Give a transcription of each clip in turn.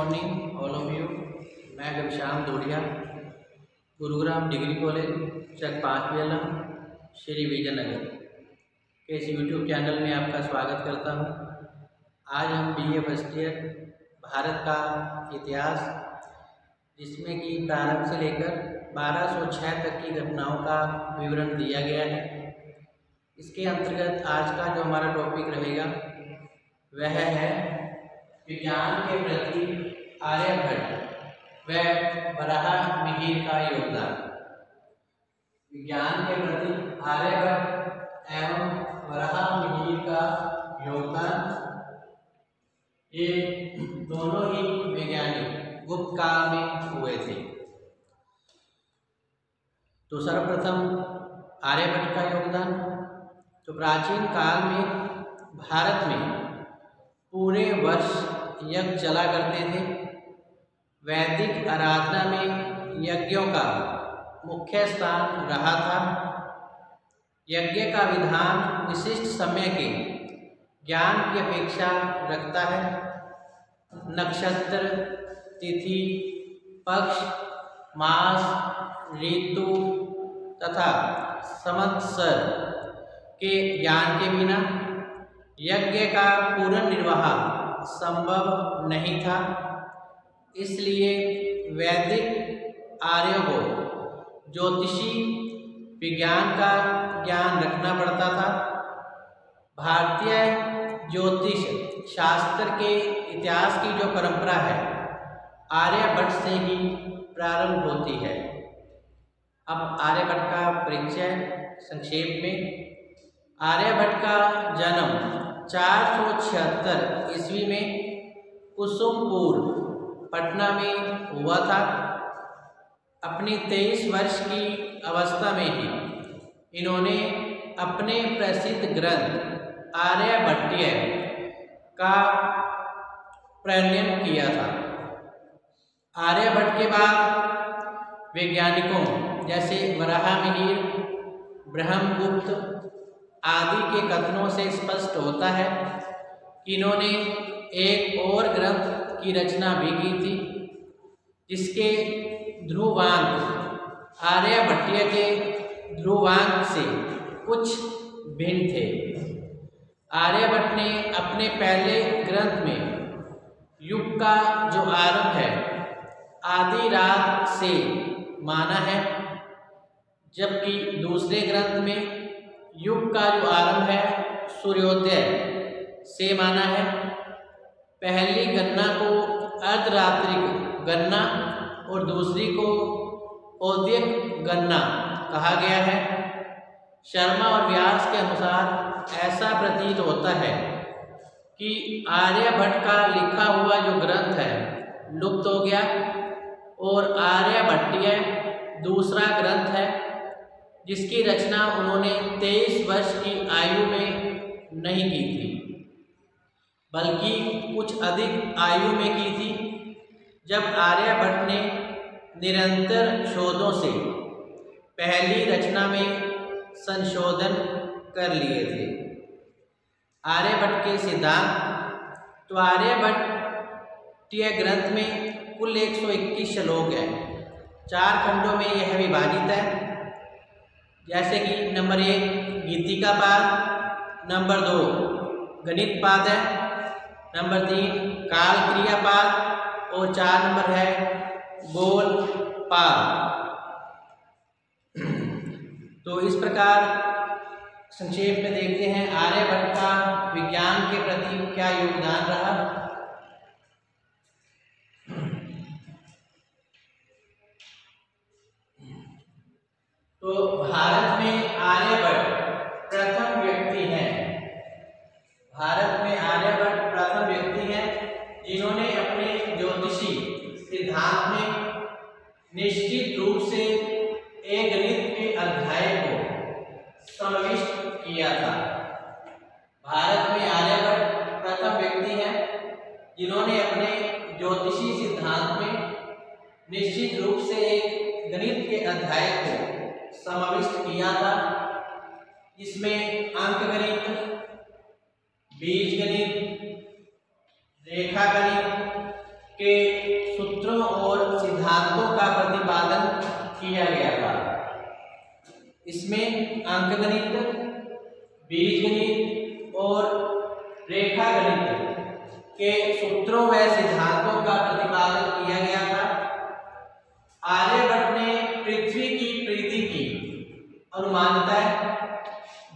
Morning all of you. मैं Ghanshyam धोड़िया, Gurugram degree college चक 5 बेलम, श्री विजयनगर के इस यूट्यूब चैनल में आपका स्वागत करता हूं। आज हम BA फर्स्ट ईयर भारत का इतिहास, जिसमें कि प्रारंभ से लेकर 1206 तक की घटनाओं का विवरण दिया गया है। इसके अंतर्गत आज का जो हमारा टॉपिक रहेगा वह है विज्ञान के प्रति आर्यभट्ट व वराहमिहिर का योगदान। विज्ञान के प्रति आर्यभट्ट एवं वराहमिहिर का योगदान, ये दोनों ही वैज्ञानिक गुप्त काल में हुए थे। तो सर्वप्रथम आर्यभट्ट का योगदान। तो प्राचीन काल में भारत में पूरे वर्ष यज्ञ चला करते थे। वैदिक आराधना में यज्ञों का मुख्य स्थान रहा था। यज्ञ का विधान विशिष्ट समय के ज्ञान की अपेक्षा रखता है। नक्षत्र, तिथि, पक्ष, मास, ऋतु तथा संवत्सर के ज्ञान के बिना यज्ञ का पूर्ण निर्वाह संभव नहीं था। इसलिए वैदिक आर्यों को ज्योतिषी विज्ञान का ज्ञान रखना पड़ता था। भारतीय ज्योतिष शास्त्र के इतिहास की जो परंपरा है आर्यभट्ट से ही प्रारंभ होती है। अब आर्यभट्ट का परिचय संक्षेप में। आर्यभट्ट का जन्म 476 ईस्वी में कुसुमपुर पटना में हुआ था। अपनी 23 वर्ष की अवस्था में ही इन्होंने अपने प्रसिद्ध ग्रंथ आर्यभट्टीय का प्रणयन किया था। आर्यभट्ट के बाद वैज्ञानिकों जैसे वराहमिहिर, ब्रह्मगुप्त आदि के कथनों से स्पष्ट होता है कि इन्होंने एक और ग्रंथ की रचना भी की थी, जिसके ध्रुवांक आर्यभट्टीय के ध्रुवांक से कुछ भिन्न थे। आर्यभट्ट ने अपने पहले ग्रंथ में युग का जो आरंभ है आदि रात से माना है, जबकि दूसरे ग्रंथ में युग का जो आरंभ है सूर्योदय से माना है। पहली गणना को अर्धरात्रिक गणना और दूसरी को औद्यक गणना कहा गया है। शर्मा और व्यास के अनुसार ऐसा प्रतीत होता है कि आर्यभट्ट का लिखा हुआ जो ग्रंथ है लुप्त हो गया और आर्यभट्टीय दूसरा ग्रंथ है, जिसकी रचना उन्होंने 23 वर्ष की आयु में नहीं की थी, बल्कि कुछ अधिक आयु में की थी, जब आर्यभट्ट ने निरंतर शोधों से पहली रचना में संशोधन कर लिए थे। आर्यभट्ट के सिद्धांत। तो आर्यभट्टीय ग्रंथ में कुल 121 श्लोक हैं। 4 खंडों में यह विभाजित है, जैसे कि नंबर 1 गीतिका पाद, नंबर 2 गणित पाद है, नंबर 3 काल क्रिया पाद और 4 नंबर है गोल पाद। तो इस प्रकार संक्षेप में देखते हैं आर्यभट्ट का विज्ञान के प्रति क्या योगदान रहा। तो भारत में आर्यभट्ट प्रथम व्यक्ति हैं। भारत में आर्यभट्ट प्रथम व्यक्ति हैं जिन्होंने अपने ज्योतिषी सिद्धांत में निश्चित रूप से एक गणित के अध्याय को समाविष्ट किया था। भारत में आर्यभट्ट प्रथम व्यक्ति हैं जिन्होंने अपने ज्योतिषी सिद्धांत में निश्चित रूप से एक गणित के अध्याय को समाविष्ट किया था। इसमें अंकगणित, बीजगणित, रेखागणित के गणित, बीजगणित और रेखा गणित के सूत्रों व सिद्धांतों का प्रतिपादन किया गया था। आर्यभट्ट ने पृथ्वी की परिधि की अनुमानतः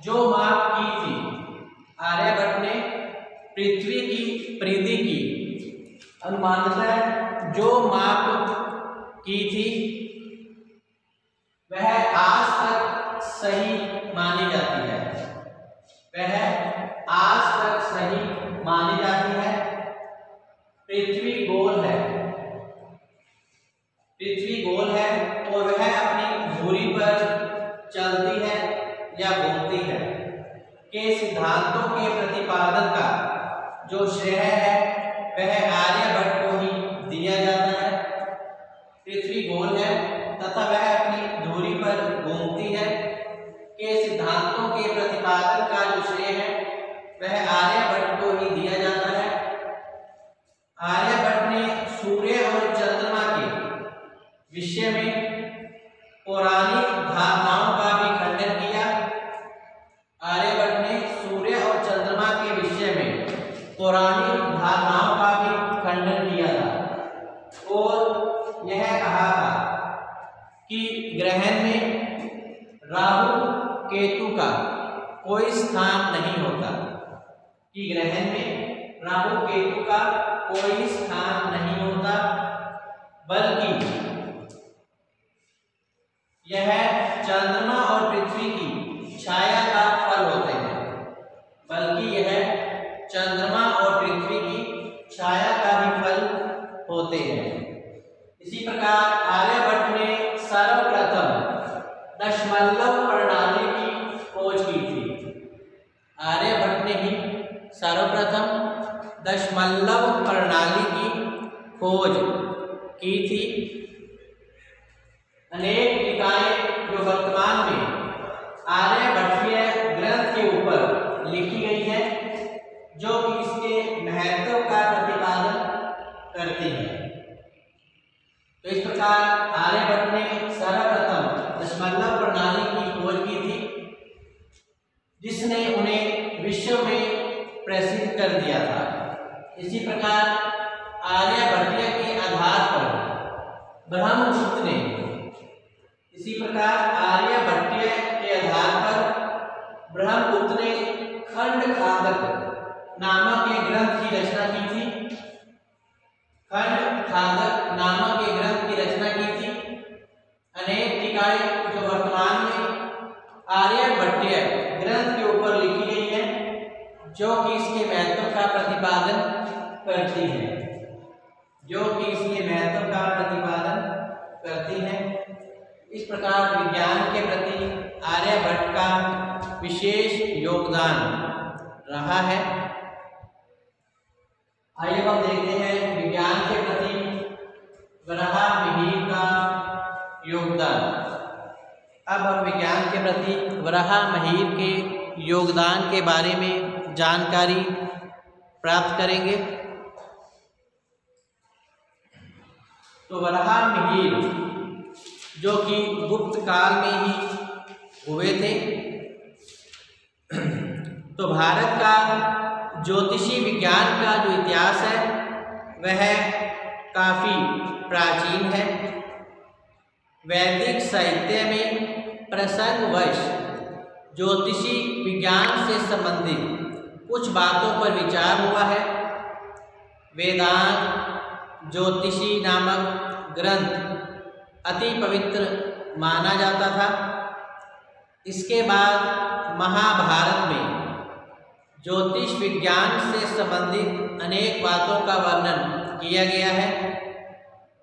जो माप की थी, आर्यभट्ट ने पृथ्वी की परिधि की अनुमानतः जो माप की थी वह आज तक सही मानी जाती है। वह आज तक सही मानी जाती है। पृथ्वी गोल है, पृथ्वी गोल है और वह अपनी धुरी पर चलती है या घूमती है के सिद्धांतों के प्रतिपादन का जो श्रेय है वह आर्यभट्ट को ही दिया जाता है। पृथ्वी गोल है तथा वह अपनी धुरी पर घूमती है के सिद्धांतों के प्रतिपादन का जो श्रेय है वह आर्यभट्ट को ही दिया जाता है। आर्यभट्ट ने सूर्य और चंद्रमा के विषय में पौराणिक धारणाओं का भी खंडन किया। आर्यभट्ट ने सूर्य और चंद्रमा के विषय में पौराणिक धारणाओं का भी खंडन किया था और यह कहा था कि ग्रहण में राहु केतु का कोई स्थान नहीं होता, कि ग्रहण में राहु केतु का कोई स्थान नहीं होता, बल्कि यह चंद्रमा और पृथ्वी की छाया का फल होते हैं, बल्कि यह चंद्रमा और पृथ्वी की छाया का ही फल होते हैं। इसी प्रकार आर्यभट्ट ने सर्वप्रथम दशमलव प्रणाली की खोज की थी। आर्यभट्ट ने ही सर्वप्रथम दशमलव प्रणाली की खोज की थी। अनेक टीकाएं जो वर्तमान में आर्यभट्टीय ग्रंथ के ऊपर लिखी गई है जो कि इसके महत्व का प्रतिपादन करती है। तो इस प्रकार आर्यभट्ट ने सर्वप्रथम दशमलव प्रणाली की खोज की थी जिसने उन्हें विश्व में प्रसिद्ध कर दिया था। इसी प्रकार आर्यभट्टीय के आधार पर ब्रह्मगुप्त ने ब्रह्मगुप्त ने खंडखादक नामक एक ग्रंथ की रचना की थी। खंडखादक नामक एक ग्रंथ की रचना की थी। अनेक टीकाएं जो वर्तमान में आर्यभट्टीय ग्रंथ के ऊपर लिखी गई है जो कि इसके महत्व का प्रतिपादन करती है, इस प्रकार विज्ञान के प्रति आर्यभट्ट का विशेष योगदान रहा है। आइए हम देखते हैं विज्ञान के प्रति वराहमिहिर का योगदान। अब हम विज्ञान के प्रति वराहमिहिर के योगदान के बारे में जानकारी प्राप्त करेंगे। तो वराहमिहिर जो कि गुप्त काल में ही हुए थे, तो भारत का ज्योतिषी विज्ञान का जो इतिहास है वह काफ़ी प्राचीन है। वैदिक साहित्य में प्रसंगवश ज्योतिषी विज्ञान से संबंधित कुछ बातों पर विचार हुआ है। वेदांत ज्योतिषी नामक ग्रंथ अति पवित्र माना जाता था। इसके बाद महाभारत में ज्योतिष विज्ञान से संबंधित अनेक बातों का वर्णन किया गया है,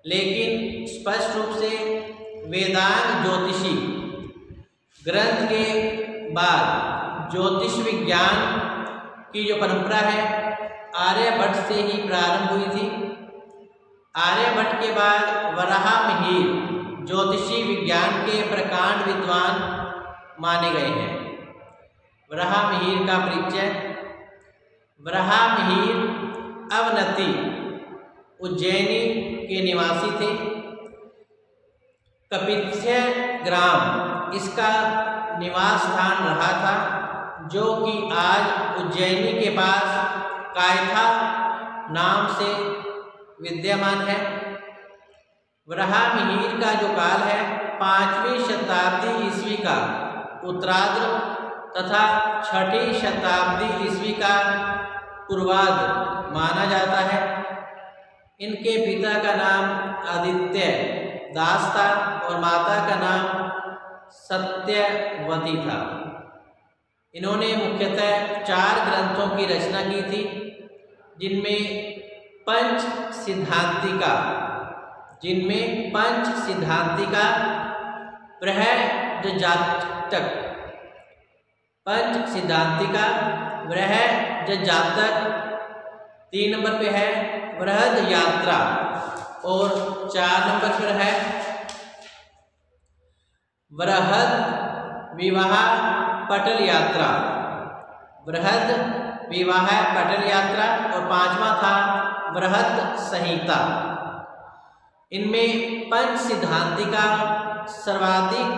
लेकिन स्पष्ट रूप से वेदांत ज्योतिषी ग्रंथ के बाद ज्योतिष विज्ञान की जो परंपरा है आर्यभट्ट से ही प्रारंभ हुई थी। आर्यभट्ट के बाद वराहमिहिर ज्योतिषी विज्ञान के प्रकांड विद्वान माने गए हैं। वराहमिहिर का परिचय। वराहमिहिर अवनति उज्जैनी के निवासी थे। कपित्थ्य ग्राम इसका निवास स्थान रहा था, जो कि आज उज्जैनी के पास कायथा नाम से विद्यमान है। वराहमिहिर का जो काल है 5वीं शताब्दी ईस्वी का उत्तरार्ध तथा 6ठी शताब्दी ईस्वी का पूर्वार्ध माना जाता है। इनके पिता का नाम आदित्य दास था और माता का नाम सत्यवती था। इन्होंने मुख्यतः 4 ग्रंथों की रचना की थी, जिनमें पंच सिद्धांतिका, बृहज्जातक, बृहज्जातक, 3 नंबर पे है बृहद यात्रा और 4 नंबर पर है बृहद विवाह पटल यात्रा, बृहद विवाह पटल यात्रा और 5वां था बृहद संहिता। इनमें पंच सिद्धांतिका सर्वाधिक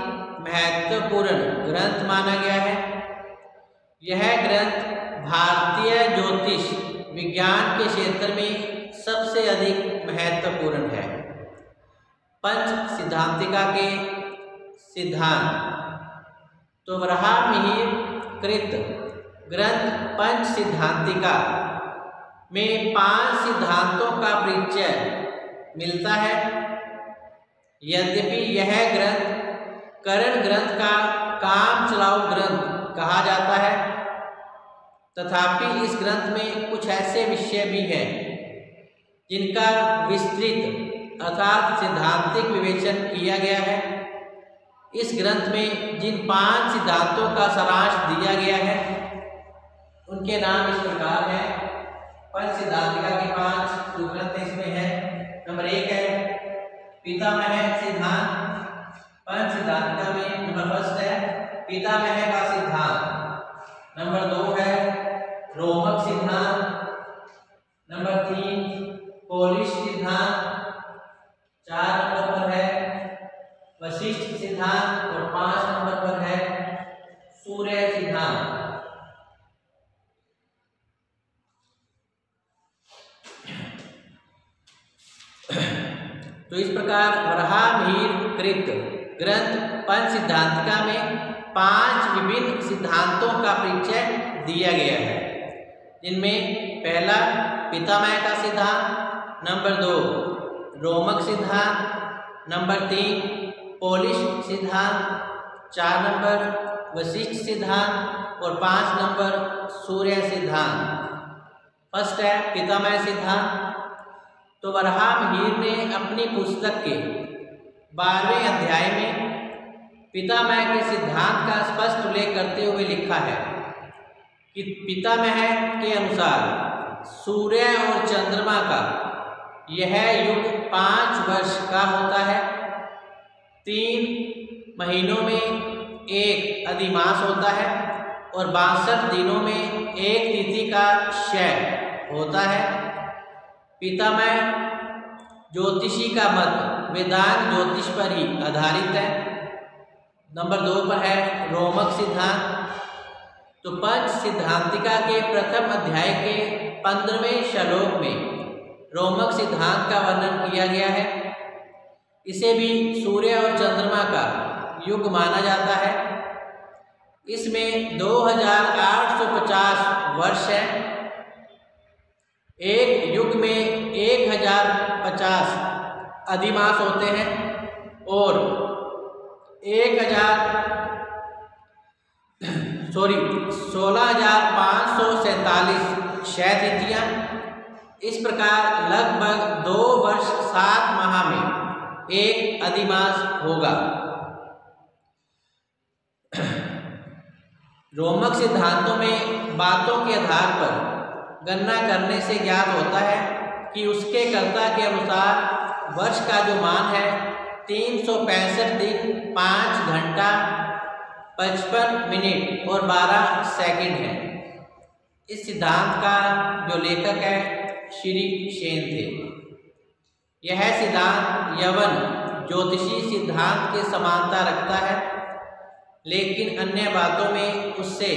महत्वपूर्ण ग्रंथ माना गया है। यह ग्रंथ भारतीय ज्योतिष विज्ञान के क्षेत्र में सबसे अधिक महत्वपूर्ण है। पंच सिद्धांतिका के सिद्धांत तो वराहमिहिर कृत ग्रंथ पंच सिद्धांतिका में 5 सिद्धांतों का परिचय मिलता है। यद्यपि यह ग्रंथ करण ग्रंथ का काम चलाऊ ग्रंथ कहा जाता है, तथापि इस ग्रंथ में कुछ ऐसे विषय भी हैं जिनका विस्तृत अर्थात सिद्धांतिक विवेचन किया गया है। इस ग्रंथ में जिन 5 सिद्धांतों का सारांश दिया गया है उनके नाम इस प्रकार हैं। पंच सिद्धांतिका के 5 जो ग्रंथ इसमें है, नंबर 1 है पितामह सिद्धांत। पंच सिद्धांतिका में नंबर 1 है पितामह का सिद्धांत। नंबर 2 है रोमक सिद्धांत। नंबर 3 पोलिश सिद्धांत। 4 नंबर पर है वशिष्ठ सिद्धांत और 5 नंबर पर है सूर्य सिद्धांत। तो इस प्रकार वराहमिहिर कृत ग्रंथ पंच सिद्धांतिका में 5 विभिन्न सिद्धांतों का परिचय दिया गया है, जिनमें पहला पितामह का सिद्धांत, नंबर 2 रोमक सिद्धांत, नंबर 3 पोलिश सिद्धांत, 4 नंबर वशिष्ठ सिद्धांत और 5 नंबर सूर्य सिद्धांत। फर्स्ट है पितामह सिद्धांत। तो वराहमिहिर ने अपनी पुस्तक के 12वें अध्याय में पितामह के सिद्धांत का स्पष्ट उल्लेख करते हुए लिखा है कि पितामह के अनुसार सूर्य और चंद्रमा का यह युग 5 वर्ष का होता है। 3 महीनों में एक अधिमास होता है और 62 दिनों में एक तिथि का क्षय होता है। पितामह ज्योतिषी का मत वेदांत ज्योतिष पर ही आधारित है। नंबर 2 पर है रोमक सिद्धांत। तो पंच सिद्धांतिका के प्रथम अध्याय के 15वें श्लोक में रोमक सिद्धांत का वर्णन किया गया है। इसे भी सूर्य और चंद्रमा का युग माना जाता है। इसमें 2850 वर्ष है। एक युग में 1050 अधिमास होते हैं और 16,547 क्षय तिथियां। इस प्रकार लगभग 2 वर्ष 7 माह में एक अधिमास होगा। रोमक सिद्धांतों में बातों के आधार पर गणना करने से ज्ञात होता है कि उसके कर्ता के अनुसार वर्ष का जो मान है 365 दिन 5 घंटा 55 मिनट और 12 सेकंड है। इस सिद्धांत का जो लेखक है श्री सेन थे। यह सिद्धांत यवन ज्योतिषी सिद्धांत के समानता रखता है। लेकिन अन्य बातों में उससे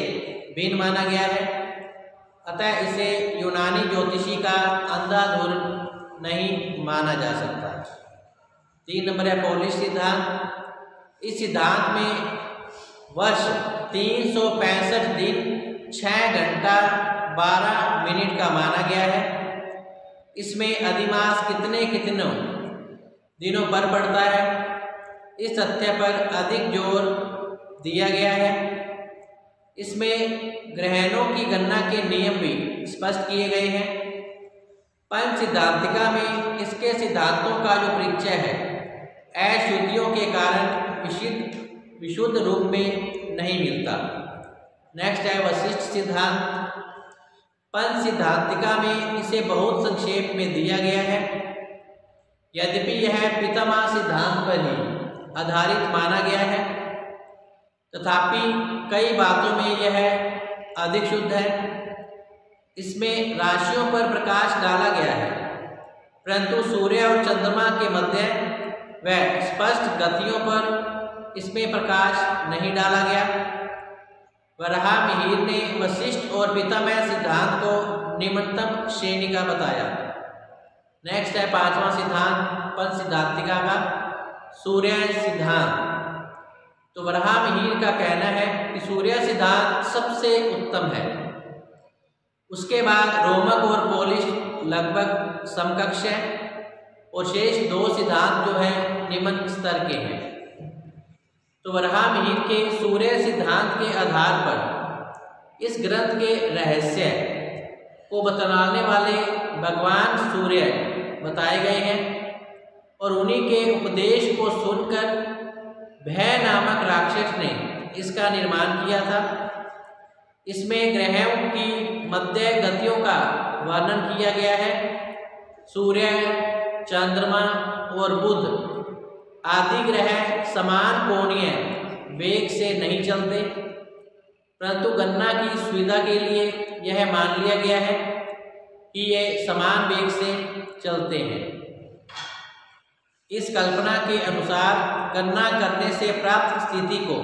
भिन्न माना गया है, अतः इसे यूनानी ज्योतिषी का अंधाधुंध नहीं माना जा सकता। 3 नंबर है पॉलिश सिद्धांत। इस सिद्धांत में वर्ष 365 दिन 6 घंटा 12 मिनट का माना गया है। इसमें अधिमास कितने दिनों पर पड़ता है, इस तथ्य पर अधिक जोर दिया गया है। इसमें ग्रहणों की गणना के नियम भी स्पष्ट किए गए हैं। पंच सिद्धांतिका में इसके सिद्धांतों का जो परिचय है अशुद्धियों के कारण विशुद्ध रूप में नहीं मिलता। नेक्स्ट है वशिष्ठ सिद्धांत। पंच सिद्धांतिका में इसे बहुत संक्षेप में दिया गया है। यद्यपि यह पितामह सिद्धांत पर ही आधारित माना गया है, तथापि कई बातों में यह अधिक शुद्ध है। इसमें राशियों पर प्रकाश डाला गया है, परंतु सूर्य और चंद्रमा के मध्य व स्पष्ट गतियों पर इसमें प्रकाश नहीं डाला गया। वराहमिहिर ने वशिष्ठ और पितामह सिद्धांत को निम्नतम श्रेणी का बताया। नेक्स्ट है 5वां सिद्धांत पंच सिद्धांतिका का, सूर्य सिद्धांत। तो वराहमिहिर का कहना है कि सूर्य सिद्धांत सबसे उत्तम है। उसके बाद रोमक और पॉलिश लगभग समकक्ष है और शेष 2 सिद्धांत जो है निम्न स्तर के हैं। तो वराहमिहिर के सूर्य सिद्धांत के आधार पर इस ग्रंथ के रहस्य को बतलाने वाले भगवान सूर्य बताए गए हैं और उन्हीं के उपदेश को सुनकर भय नामक राक्षस ने इसका निर्माण किया था। इसमें ग्रहों की मध्य गतियों का वर्णन किया गया है। सूर्य, चंद्रमा और बुध आदि ग्रह समान कोणीय वेग से नहीं चलते, परंतु गणना की सुविधा के लिए यह मान लिया गया है कि ये समान वेग से चलते हैं। इस कल्पना के अनुसार गणना करने से प्राप्त स्थिति को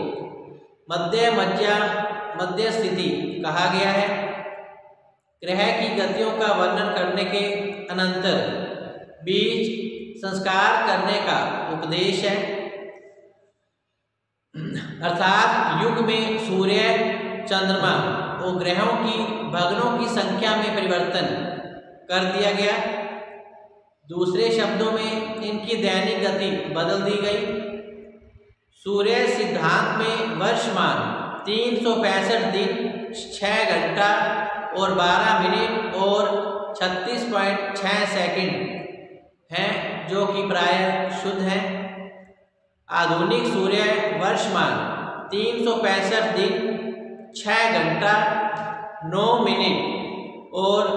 मध्य स्थिति कहा गया है। ग्रह की गतियों का वर्णन करने के अनंतर बीज संस्कार करने का उपदेश है, अर्थात युग में सूर्य, चंद्रमा और ग्रहों की भग्नों की संख्या में परिवर्तन कर दिया गया। दूसरे शब्दों में इनकी दैनिक गति बदल दी गई। सूर्य सिद्धांत में वर्षमान 365 दिन 6 घंटा और 12 मिनट और 36.6 सेकंड हैं, जो कि प्राय शुद्ध है। आधुनिक सूर्य वर्षमान 365 दिन 6 घंटा 9 मिनट और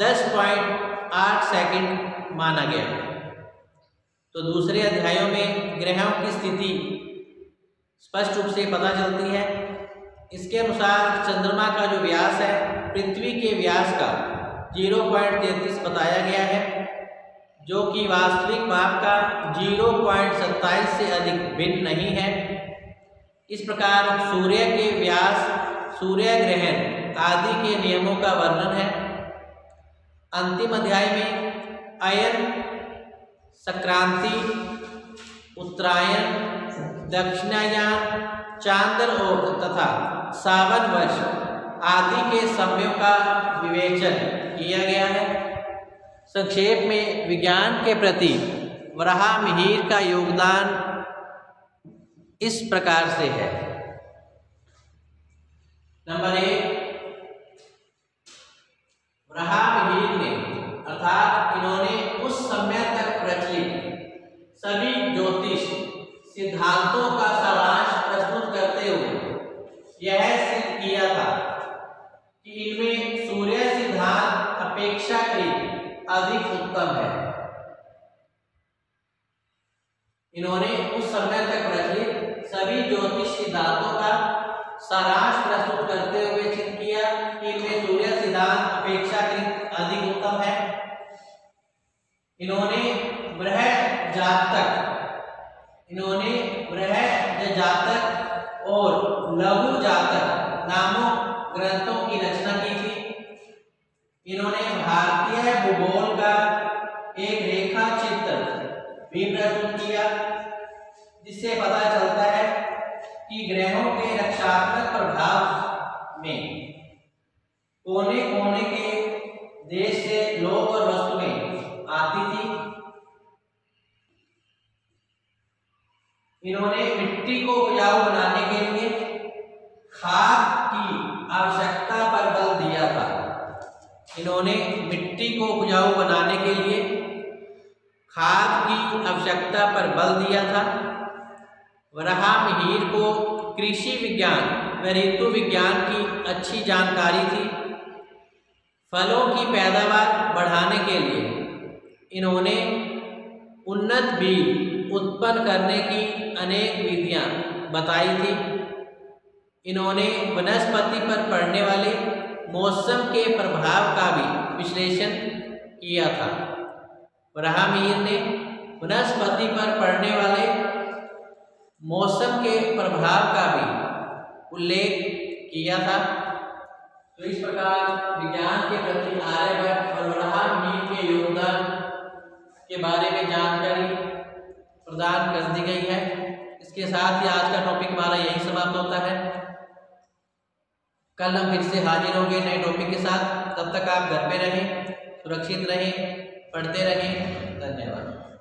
10.8 सेकंड माना गया। तो दूसरे अध्यायों में ग्रहों की स्थिति स्पष्ट रूप से पता चलती है। इसके अनुसार चंद्रमा का जो व्यास है पृथ्वी के व्यास का 0.33 बताया गया है, जो कि वास्तविक माप का 0.27 से अधिक भिन्न नहीं है। इस प्रकार सूर्य के व्यास, सूर्य ग्रहण आदि के नियमों का वर्णन है। अंतिम अध्याय में अयन, संक्रांति, उत्तरायण, दक्षिणायन, चांद्र और तथा सावन वर्ष आदि के समयों का विवेचन किया गया है। संक्षेप में विज्ञान के प्रति वराहमिहिर का योगदान इस प्रकार से है। नंबर 1, वराहमिहिर ने अर्थात इन्होंने उस समय तक प्रचलित सभी ज्योतिष सिद्धांतों का सारांश प्रस्तुत करते हुए यह सिद्ध किया था कि इनमें सूर्य सिद्धांत अपेक्षाकृत अधिक उत्तम है। इन्होंने उस समय तक प्रचलित सभी ज्योतिष सिद्धांतों का सारांश प्रस्तुत करते हुए सिद्ध किया कि इनमें सूर्य सिद्धांत अपेक्षाकृत अधिक उत्तम है। इन्होंने बृहद जातक और लघु जातक नामक ग्रंथों की रचना की थी। इन्होंने भारतीय भूगोल का एक रेखा चित्र भी प्रस्तुत किया, जिससे पता चलता है कि ग्रहों के रक्षात्मक प्रभाव में कोने कोने के देश से लोग और वस्तुएं आती थी। इन्होंने मिट्टी को उपजाऊ बनाने के लिए खाद की आवश्यकता पर बल दिया था। इन्होंने मिट्टी को उपजाऊ बनाने के लिए खाद की आवश्यकता पर बल दिया था। वराहमिहिर को कृषि विज्ञान व ऋतु विज्ञान की अच्छी जानकारी थी। फलों की पैदावार बढ़ाने के लिए इन्होंने उन्नत बीज उत्पन्न करने की अनेक विधियां बताई थी। इन्होंने वनस्पति पर पड़ने वाले मौसम के प्रभाव का भी विश्लेषण किया था। वराहमिहिर ने वनस्पति पर पड़ने वाले मौसम के प्रभाव का भी उल्लेख किया था। तो इस प्रकार विज्ञान के प्रति आर्यभट्ट और वराहमिहिर के योगदान के बारे में जानकारी प्रदान कर दी गई है। इसके साथ ही आज का टॉपिक हमारा यही समाप्त होता है। कल हम फिर से हाजिर होंगे नए टॉपिक के साथ। तब तक आप घर पे रहें, सुरक्षित रहें, पढ़ते रहें। धन्यवाद।